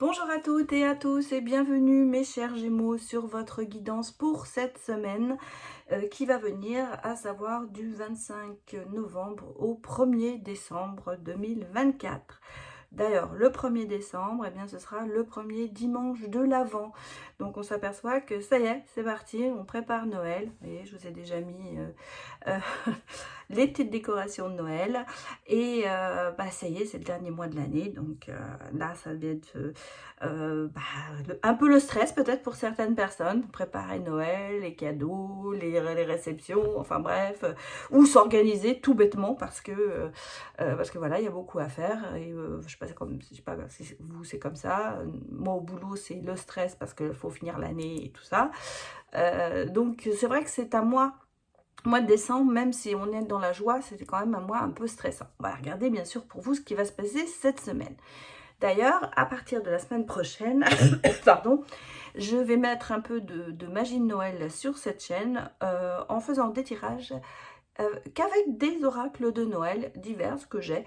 Bonjour à toutes et à tous et bienvenue mes chers Gémeaux sur votre guidance pour cette semaine qui va venir, à savoir du 25 novembre au 1er décembre 2024. D'ailleurs, le 1er décembre, eh bien, ce sera le premier dimanche de l'Avent. Donc, on s'aperçoit que ça y est, c'est parti, on prépare Noël. Vous voyez, je vous ai déjà mis euh, les petites décorations de Noël. Et ça y est, c'est le dernier mois de l'année. Donc, là, ça va être un peu le stress peut-être pour certaines personnes. Préparer Noël, les cadeaux, les réceptions, enfin bref. Ou s'organiser tout bêtement parce que voilà, il y a beaucoup à faire. Et je sais pas si vous c'est comme ça. Moi au boulot c'est le stress parce qu'il faut finir l'année et tout ça. Donc c'est vrai que c'est un mois de décembre, même si on est dans la joie, c'était quand même un mois un peu stressant. On va regarder bien sûr pour vous ce qui va se passer cette semaine. D'ailleurs, à partir de la semaine prochaine, pardon, je vais mettre un peu de magie de Noël sur cette chaîne en faisant des tirages qu'avec des oracles de Noël divers que j'ai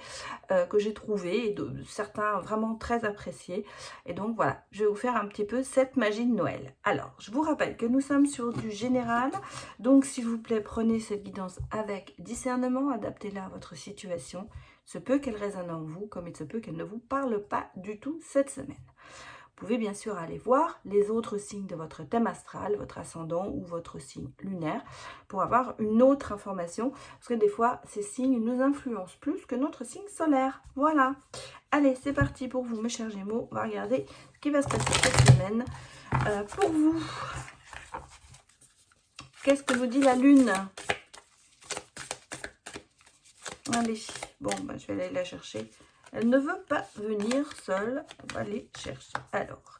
trouvés et certains vraiment très appréciés. Et donc voilà, je vais vous faire un petit peu cette magie de Noël. Alors, je vous rappelle que nous sommes sur du général, donc s'il vous plaît, prenez cette guidance avec discernement, adaptez-la à votre situation. Il se peut qu'elle résonne en vous, comme il se peut qu'elle ne vous parle pas du tout cette semaine. Vous pouvez bien sûr aller voir les autres signes de votre thème astral, votre ascendant ou votre signe lunaire, pour avoir une autre information, parce que des fois, ces signes nous influencent plus que notre signe solaire. Voilà. Allez, c'est parti pour vous, mes chers Gémeaux. On va regarder ce qui va se passer cette semaine pour vous. Qu'est-ce que vous dit la Lune? Allez, bon, je vais aller la chercher. Elle ne veut pas venir seule. On va aller chercher. Alors,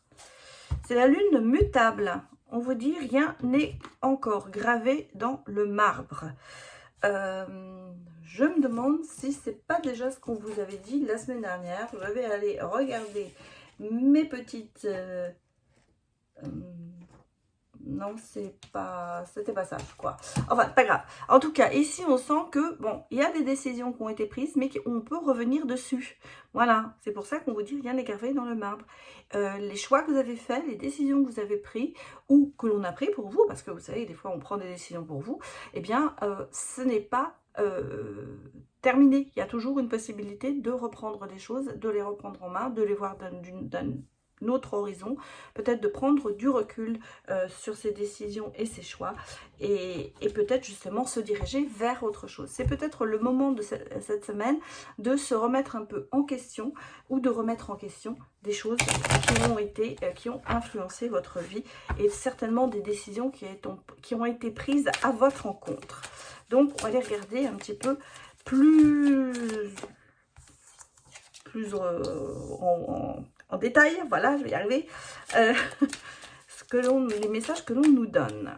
c'est la Lune mutable. On vous dit rien n'est encore gravé dans le marbre. Je me demande si c'est pas déjà ce qu'on vous avait dit la semaine dernière. Je vais aller regarder mes petites... non, c'était pas ça, je crois. Enfin, pas grave. En tout cas, ici, on sent que, bon, il y a des décisions qui ont été prises, mais qu'on peut revenir dessus. Voilà, c'est pour ça qu'on vous dit rien n'est gravé dans le marbre. Les choix que vous avez faits, les décisions que vous avez prises, ou que l'on a pris pour vous, parce que vous savez, des fois, on prend des décisions pour vous, eh bien, ce n'est pas terminé. Il y a toujours une possibilité de reprendre des choses, de les reprendre en main, de les voir d'un autre horizon, peut-être de prendre du recul sur ses décisions et ses choix et peut-être justement se diriger vers autre chose. C'est peut-être le moment de cette semaine de se remettre un peu en question ou de remettre en question des choses qui ont influencé votre vie et certainement des décisions qui ont été prises à votre encontre. Donc on va aller regarder un petit peu plus en détail, voilà, je vais y arriver, les messages que l'on nous donne.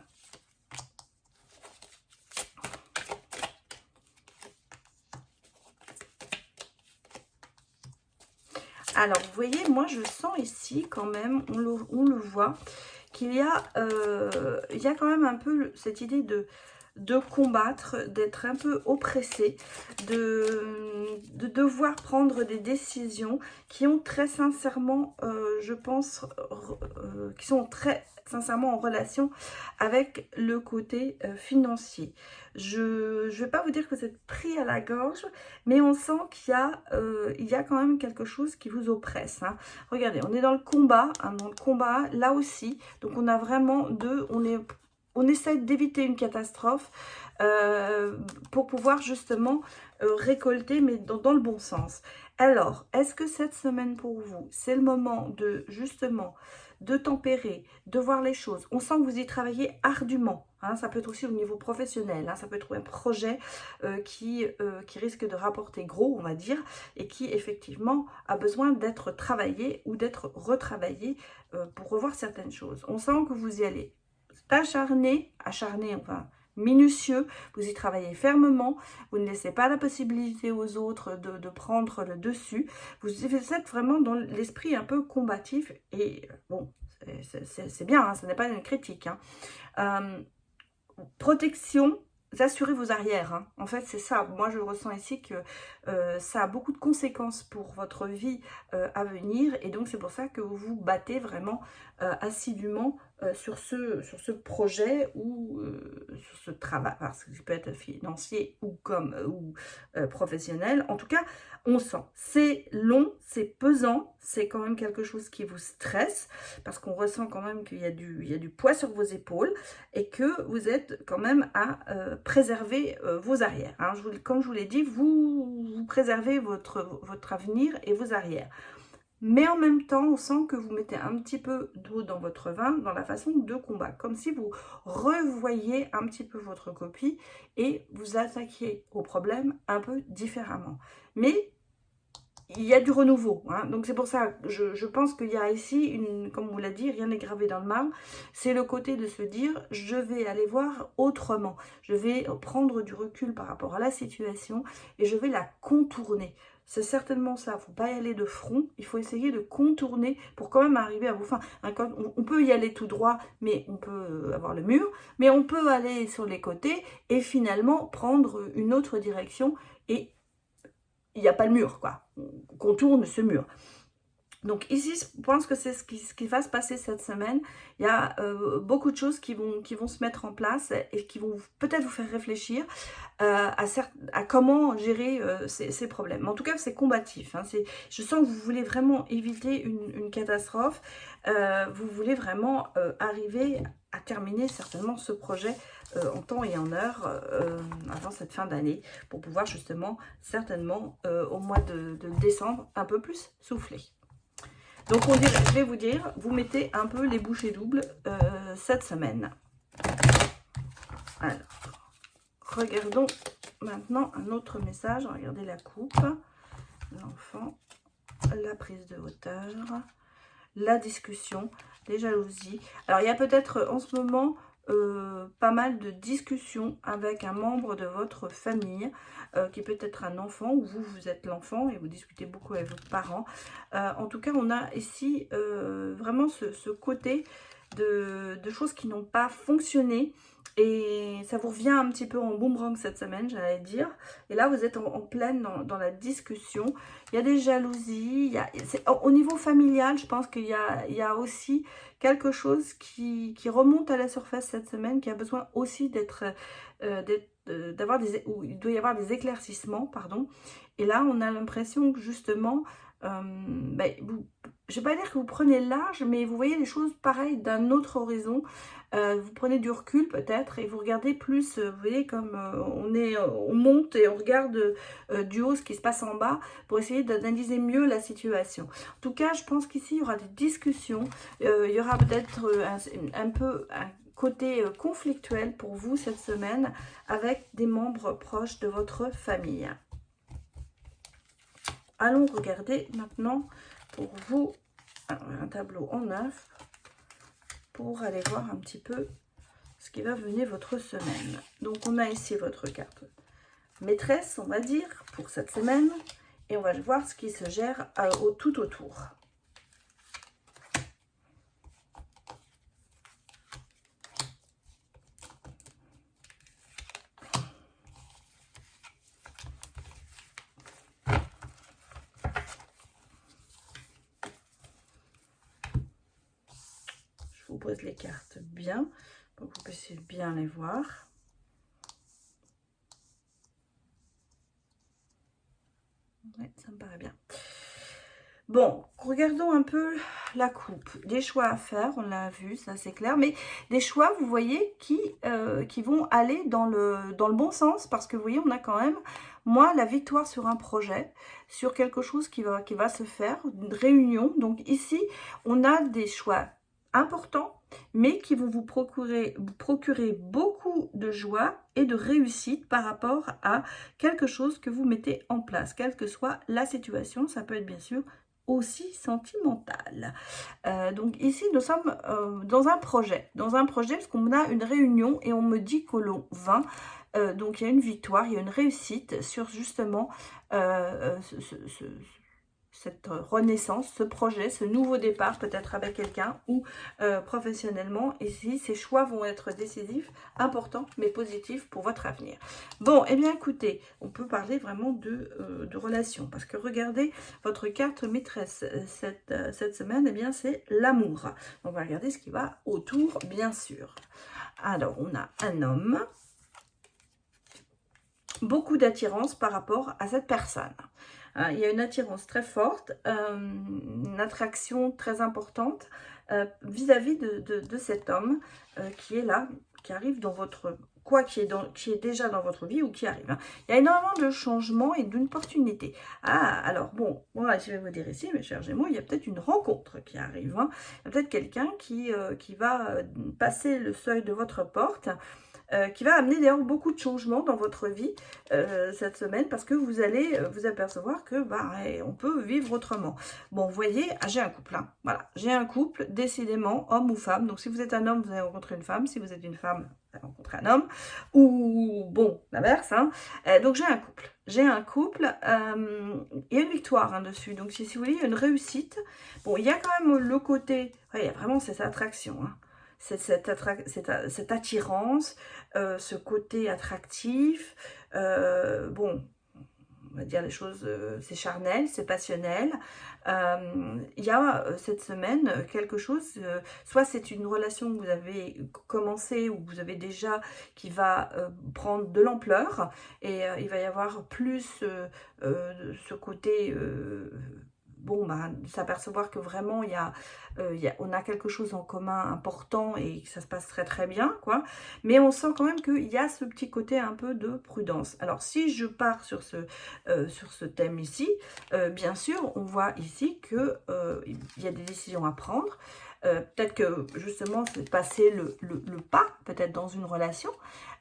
Alors, vous voyez, moi, je sens ici, quand même, on le voit, qu'il y a quand même un peu cette idée de combattre, d'être un peu oppressé, de devoir prendre des décisions qui ont très sincèrement, je pense, qui sont très sincèrement en relation avec le côté financier. Je ne vais pas vous dire que vous êtes pris à la gorge, mais on sent qu'il y a quand même quelque chose qui vous oppresse. Hein. Regardez, on est dans le combat, là aussi, donc on a vraiment on essaie d'éviter une catastrophe pour pouvoir justement récolter, mais dans le bon sens. Alors, est-ce que cette semaine pour vous, c'est le moment de justement de tempérer, de voir les choses? On sent que vous y travaillez ardument. Hein, ça peut être aussi au niveau professionnel. Hein, ça peut être un projet qui risque de rapporter gros, on va dire, et qui effectivement a besoin d'être travaillé ou d'être retravaillé pour revoir certaines choses. On sent que vous y allez acharné, enfin minutieux, vous y travaillez fermement, vous ne laissez pas la possibilité aux autres de prendre le dessus, vous êtes vraiment dans l'esprit un peu combatif et bon, c'est bien, hein, ce n'est pas une critique. Hein. Protection, assurer vos arrières, hein. En fait, c'est ça. Moi, je ressens ici que ça a beaucoup de conséquences pour votre vie à venir. Et donc, c'est pour ça que vous vous battez vraiment assidûment sur ce projet ou sur ce travail. Parce que ça peut être financier ou professionnel. En tout cas, on sent. C'est long, c'est pesant. C'est quand même quelque chose qui vous stresse. Parce qu'on ressent quand même qu'il y a du poids sur vos épaules. Et que vous êtes quand même à préserver vos arrières. Hein. Comme je vous l'ai dit, vous préservez votre avenir et vos arrières. Mais en même temps, on sent que vous mettez un petit peu d'eau dans votre vin, dans la façon de combat. Comme si vous revoyiez un petit peu votre copie et vous attaquiez au problème un peu différemment. Mais il y a du renouveau, hein. Donc c'est pour ça, je pense qu'il y a ici, comme on l'a dit, rien n'est gravé dans le marbre. C'est le côté de se dire, je vais aller voir autrement. Je vais prendre du recul par rapport à la situation et je vais la contourner. C'est certainement ça, il ne faut pas y aller de front, il faut essayer de contourner pour quand même arriver à vos fins. On peut y aller tout droit, mais on peut avoir le mur, mais on peut aller sur les côtés et finalement prendre une autre direction et il n'y a pas le mur, quoi. On contourne ce mur. Donc ici, je pense que c'est ce qui va se passer cette semaine. Il y a beaucoup de choses qui vont se mettre en place et qui vont peut-être vous faire réfléchir à comment gérer ces problèmes. En tout cas, c'est combatif. Hein. Je sens que vous voulez vraiment éviter une catastrophe. Vous voulez vraiment arriver à terminer certainement ce projet en temps et en heure avant cette fin d'année pour pouvoir justement certainement au mois de décembre un peu plus souffler. Donc je vais vous dire, vous mettez un peu les bouchées doubles cette semaine. Alors, regardons maintenant un autre message. Regardez la coupe, l'enfant, la prise de hauteur, la discussion, les jalousies. Alors il y a peut-être en ce moment pas mal de discussions avec un membre de votre famille qui peut être un enfant ou vous êtes l'enfant et vous discutez beaucoup avec vos parents. En tout cas, on a ici vraiment ce côté de choses qui n'ont pas fonctionné et ça vous revient un petit peu en boomerang cette semaine, j'allais dire. Et là, vous êtes en pleine dans la discussion. Il y a des jalousies. Au niveau familial, je pense qu'il y a aussi quelque chose qui remonte à la surface cette semaine, qui a besoin aussi où il doit y avoir des éclaircissements, pardon. Et là, on a l'impression que justement, je ne vais pas dire que vous prenez large, mais vous voyez les choses pareilles d'un autre horizon. Vous prenez du recul peut-être et vous regardez plus, vous voyez, comme on monte et on regarde du haut ce qui se passe en bas pour essayer d'analyser mieux la situation. En tout cas, je pense qu'ici, il y aura des discussions, il y aura peut-être un peu un côté conflictuel pour vous cette semaine avec des membres proches de votre famille. Allons regarder maintenant pour vous un tableau en neuf pour aller voir un petit peu ce qui va venir votre semaine. Donc on a ici votre carte maîtresse, on va dire, pour cette semaine. Et on va voir ce qui se gère tout autour. Je vous pose les cartes bien pour que vous puissiez bien les voir. Oui, ça me paraît bien. Bon, regardons un peu la coupe. Des choix à faire, on l'a vu, ça c'est clair. Mais des choix, vous voyez, qui vont aller dans le bon sens. Parce que vous voyez, on a quand même, moi, la victoire sur un projet, sur quelque chose qui va se faire, une réunion. Donc ici, on a des choix importants, mais qui vont vous procurer beaucoup de joie et de réussite par rapport à quelque chose que vous mettez en place, quelle que soit la situation. Ça peut être bien sûr aussi sentimental. Donc ici, nous sommes dans un projet parce qu'on a une réunion et on me dit que l'on va. Donc il y a une victoire, il y a une réussite sur justement cette renaissance, ce projet, ce nouveau départ, peut-être avec quelqu'un ou professionnellement. Ici, ces choix vont être décisifs, importants, mais positifs pour votre avenir. Bon, eh bien écoutez, on peut parler vraiment de relation, parce que regardez, votre carte maîtresse cette semaine, eh bien c'est l'amour. On va regarder ce qui va autour, bien sûr. Alors, on a un homme, beaucoup d'attirance par rapport à cette personne. Il y a une attirance très forte, une attraction très importante vis-à-vis de cet homme qui est là, qui arrive dans votre... qui est déjà dans votre vie ou qui arrive. Hein. Il y a énormément de changements et d'opportunités. Ah, alors bon, moi je vais vous dire ici, mes chers Gémeaux, il y a peut-être une rencontre qui arrive. Hein. Il y a peut-être quelqu'un qui va passer le seuil de votre porte, qui va amener d'ailleurs beaucoup de changements dans votre vie cette semaine, parce que vous allez vous apercevoir que on peut vivre autrement. Bon, vous voyez, j'ai un couple. Hein. Voilà, j'ai un couple, décidément, homme ou femme. Donc si vous êtes un homme, vous allez rencontrer une femme. Si vous êtes une femme, vous allez rencontrer un homme. Ou bon, l'inverse. Hein. Donc j'ai un couple. J'ai un couple, il y a une victoire hein, dessus. Donc si vous voulez, il y a une réussite. Bon, il y a quand même le côté, il y a vraiment cette attraction. Hein. Cette attirance, ce côté attractif, bon, on va dire les choses, c'est charnel, c'est passionnel. Il y a cette semaine quelque chose, soit c'est une relation que vous avez commencé ou que vous avez déjà qui va prendre de l'ampleur et il va y avoir plus ce côté... bon, s'apercevoir que vraiment, on a quelque chose en commun important et que ça se passe très très bien, quoi. Mais on sent quand même qu'il y a ce petit côté un peu de prudence. Alors, si je pars sur ce thème ici, bien sûr, on voit ici qu'il y a des décisions à prendre. Peut-être que, justement, c'est passer le pas, peut-être dans une relation.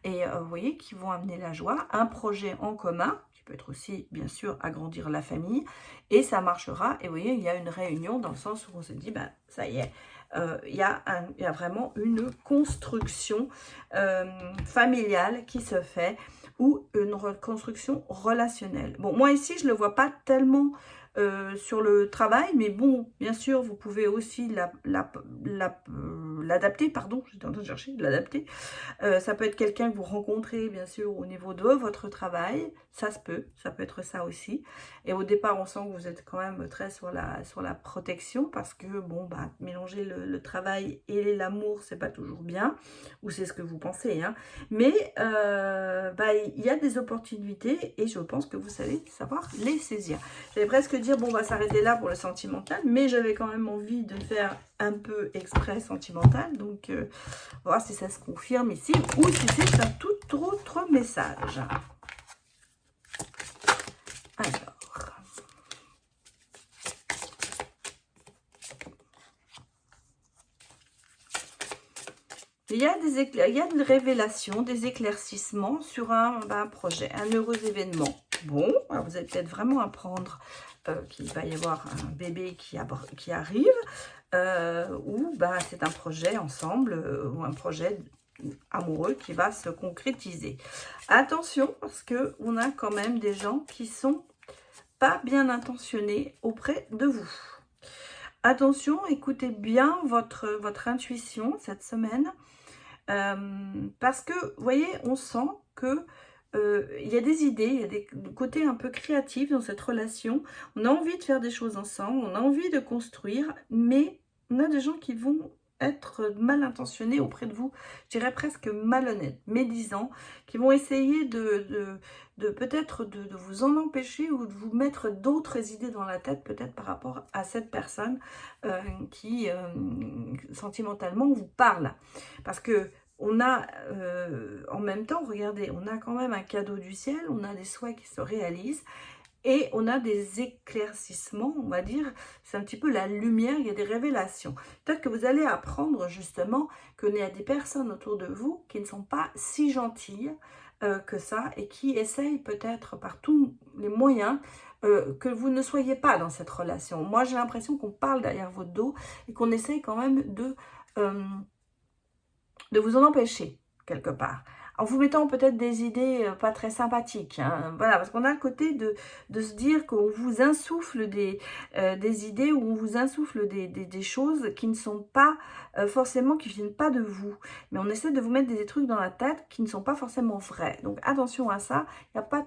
Et vous voyez, qui vont amener la joie, un projet en commun, peut être aussi, bien sûr, agrandir la famille, et ça marchera, et vous voyez, il y a une réunion dans le sens où on se dit, ça y est, il y a vraiment une construction familiale qui se fait, ou une reconstruction relationnelle. Bon, moi ici, je ne le vois pas tellement sur le travail, mais bon, bien sûr, vous pouvez aussi l'adapter, pardon, j'étais en train de chercher, de l'adapter. Ça peut être quelqu'un que vous rencontrez, bien sûr, au niveau de votre travail, ça peut être ça aussi. Et au départ, on sent que vous êtes quand même très sur la protection, parce que, bon, mélanger le travail et l'amour, c'est pas toujours bien, ou c'est ce que vous pensez, hein. Mais, il y a des opportunités, et je pense que vous savez savoir les saisir. J'allais presque dire, bon, on va s'arrêter là pour le sentimental, mais j'avais quand même envie de faire un peu exprès sentimental, donc on va voir si ça se confirme ici, ou si c'est un tout autre message. Alors, il y a une révélation, des éclaircissements sur un projet, un heureux événement. Bon, alors vous allez peut-être vraiment apprendre qu'il va y avoir un bébé qui arrive, ou c'est un projet ensemble, ou un projet amoureux qui va se concrétiser. Attention, parce que on a quand même des gens qui sont pas bien intentionnés auprès de vous. Attention, écoutez bien votre intuition cette semaine, parce que, vous voyez, on sent que il y a des idées, il y a des côtés un peu créatifs dans cette relation. On a envie de faire des choses ensemble, on a envie de construire, mais on a des gens qui vont être mal intentionnés auprès de vous, je dirais presque malhonnêtes, médisants, qui vont essayer de peut-être de vous en empêcher ou de vous mettre d'autres idées dans la tête, peut-être par rapport à cette personne qui sentimentalement vous parle. Parce que on a, en même temps, regardez, on a quand même un cadeau du ciel, on a des souhaits qui se réalisent, et on a des éclaircissements, on va dire, c'est un petit peu la lumière, il y a des révélations. Peut-être que vous allez apprendre justement qu'il y a des personnes autour de vous qui ne sont pas si gentilles que ça, et qui essayent peut-être par tous les moyens que vous ne soyez pas dans cette relation. Moi, j'ai l'impression qu'on parle derrière votre dos, et qu'on essaye quand même de vous en empêcher, quelque part. en vous mettant peut-être des idées pas très sympathiques, hein. Voilà, parce qu'on a le côté de se dire qu'on vous insuffle des idées, ou on vous insuffle des choses qui ne sont pas forcément, qui ne viennent pas de vous. Mais on essaie de vous mettre des trucs dans la tête qui ne sont pas forcément vrais. Donc attention à ça,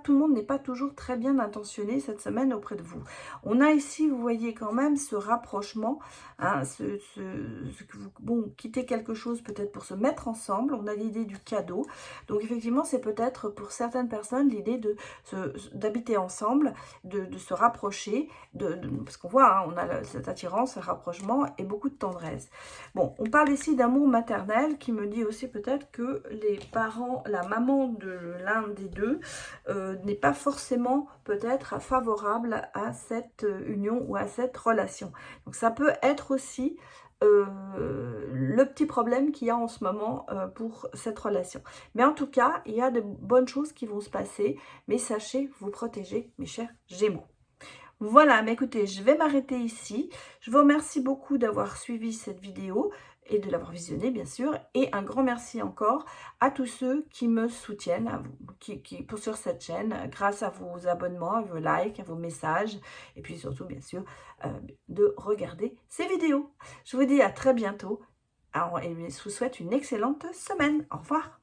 tout le monde n'est pas toujours très bien intentionné cette semaine auprès de vous. On a ici, vous voyez quand même ce rapprochement, hein, que vous, bon, quittez quelque chose peut-être pour se mettre ensemble. On a l'idée du cadeau. Donc effectivement, c'est peut-être pour certaines personnes l'idée d'habiter ensemble, de se rapprocher, parce qu'on voit, hein, on a cette attirance, ce rapprochement et beaucoup de tendresse. Bon, on parle ici d'amour maternel, qui me dit aussi peut-être que les parents, la maman de l'un des deux n'est pas forcément peut-être favorable à cette union ou à cette relation. Donc ça peut être aussi le petit problème qu'il y a en ce moment pour cette relation. Mais en tout cas, il y a de bonnes choses qui vont se passer, mais sachez vous protéger, mes chers Gémeaux. Voilà, mais écoutez, je vais m'arrêter ici. Je vous remercie beaucoup d'avoir suivi cette vidéo et de l'avoir visionnée, bien sûr. Et un grand merci encore à tous ceux qui me soutiennent, à vous, sur cette chaîne, grâce à vos abonnements, à vos likes, à vos messages, et puis surtout, bien sûr, de regarder ces vidéos. Je vous dis à très bientôt et je vous souhaite une excellente semaine. Au revoir.